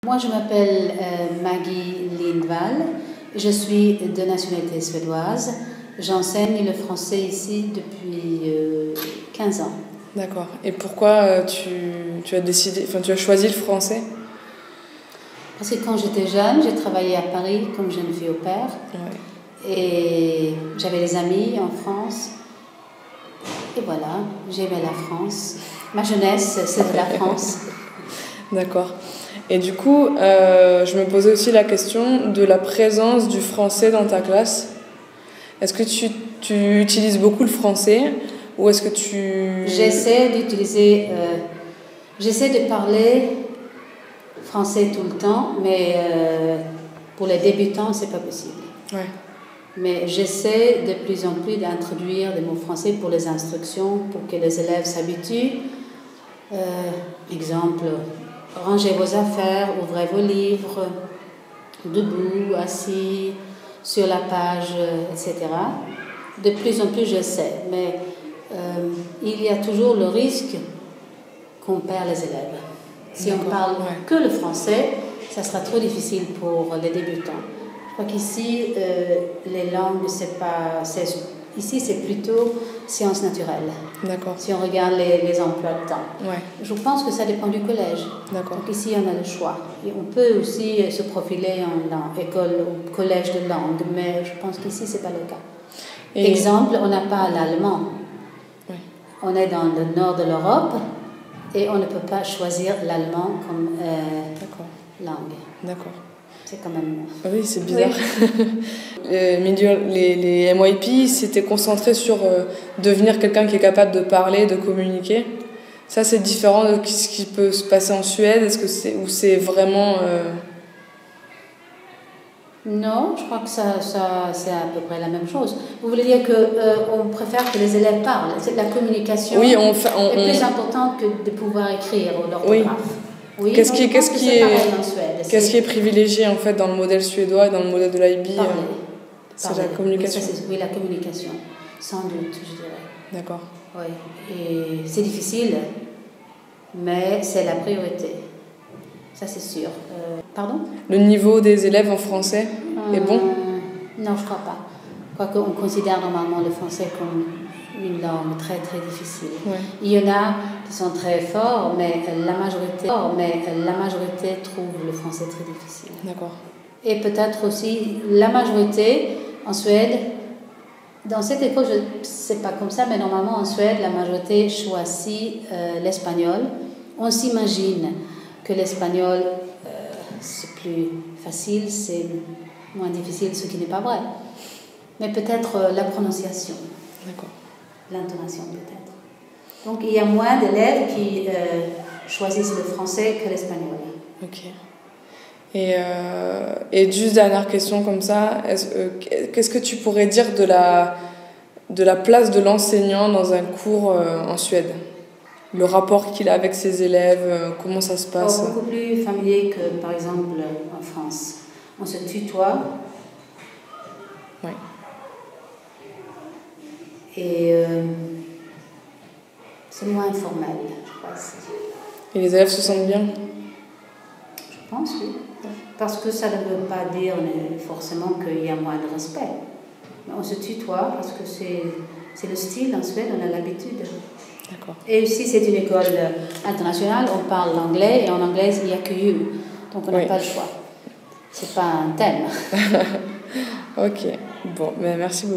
Moi, je m'appelle Maggie Lindvall. Je suis de nationalité suédoise. J'enseigne le français ici depuis 15 ans. D'accord. Et pourquoi tu as choisi le français? Parce que quand j'étais jeune, j'ai travaillé à Paris comme jeune fille au père. Ouais. Et j'avais des amis en France. Et voilà, j'aimais la France. Ma jeunesse, c'est la France. D'accord. Et du coup, je me posais aussi la question de la présence du français dans ta classe. Est-ce que tu utilises beaucoup le français ou est-ce que tu... J'essaie de parler français tout le temps, mais pour les débutants, c'est pas possible. Ouais. Mais j'essaie de plus en plus d'introduire des mots français pour les instructions, pour que les élèves s'habituent. Exemple, rangez vos affaires, ouvrez vos livres, debout, assis, sur la page, etc. De plus en plus, je sais, mais il y a toujours le risque qu'on perd les élèves. Si on parle que le français, ça sera trop difficile pour les débutants. Je crois qu'ici, les langues, ici, c'est plutôt sciences naturelles. D'accord. Si on regarde les emplois de temps. Ouais. Je pense que ça dépend du collège. D'accord. Donc ici, on a le choix. Et on peut aussi se profiler en école ou collège de langue, mais je pense qu'ici, ce n'est pas le cas. Exemple, on n'a pas l'allemand. Oui. On est dans le nord de l'Europe et on ne peut pas choisir l'allemand comme langue. D'accord. C'est quand même... Oui, c'est bizarre. Oui. les MYP s'étaient concentrés sur devenir quelqu'un qui est capable de parler, de communiquer. Ça, c'est différent de ce qui peut se passer en Suède. Est-ce que c'est vraiment... Non, je crois que ça c'est à peu près la même chose. Vous voulez dire qu'on préfère que les élèves parlent. La communication est plus importante que de pouvoir écrire l'orthographe. Oui. Qu'est-ce qui est privilégié en fait dans le modèle suédois et dans le modèle de l'IB? C'est la communication. Oui, la communication, sans doute, je dirais. D'accord. Oui, et c'est difficile, mais c'est la priorité. Ça, c'est sûr. Pardon? Le niveau des élèves en français est bon? Non, je ne crois pas. Quoique on considère normalement le français comme une langue très très difficile. Ouais. Il y en a qui sont très forts, mais la majorité trouve le français très difficile. D'accord. Et peut-être aussi la majorité en Suède, dans cette école, c'est pas comme ça, mais normalement en Suède, la majorité choisit l'espagnol. On s'imagine que l'espagnol c'est plus facile, c'est moins difficile, ce qui n'est pas vrai. Mais peut-être la prononciation. D'accord. L'intonation peut-être. Donc il y a moins d'élèves qui choisissent le français que l'espagnol. Ok. Et juste dernière question comme ça, qu'est-ce que tu pourrais dire de la place de l'enseignant dans un cours en Suède? Le rapport qu'il a avec ses élèves, comment ça se passe? Beaucoup plus familier que par exemple en France. On se tutoie. Oui. Et c'est moins informel, je crois. Et les élèves se sentent bien? Je pense, oui. Parce que ça ne veut pas dire forcément qu'il y a moins de respect. Mais on se tutoie parce que c'est le style en Suède, on a l'habitude. D'accord. Et aussi, c'est une école internationale, on parle l'anglais, et en anglais, il n'y a que you. Donc on n'a pas le choix. C'est pas un thème. Ok. Bon, mais merci beaucoup.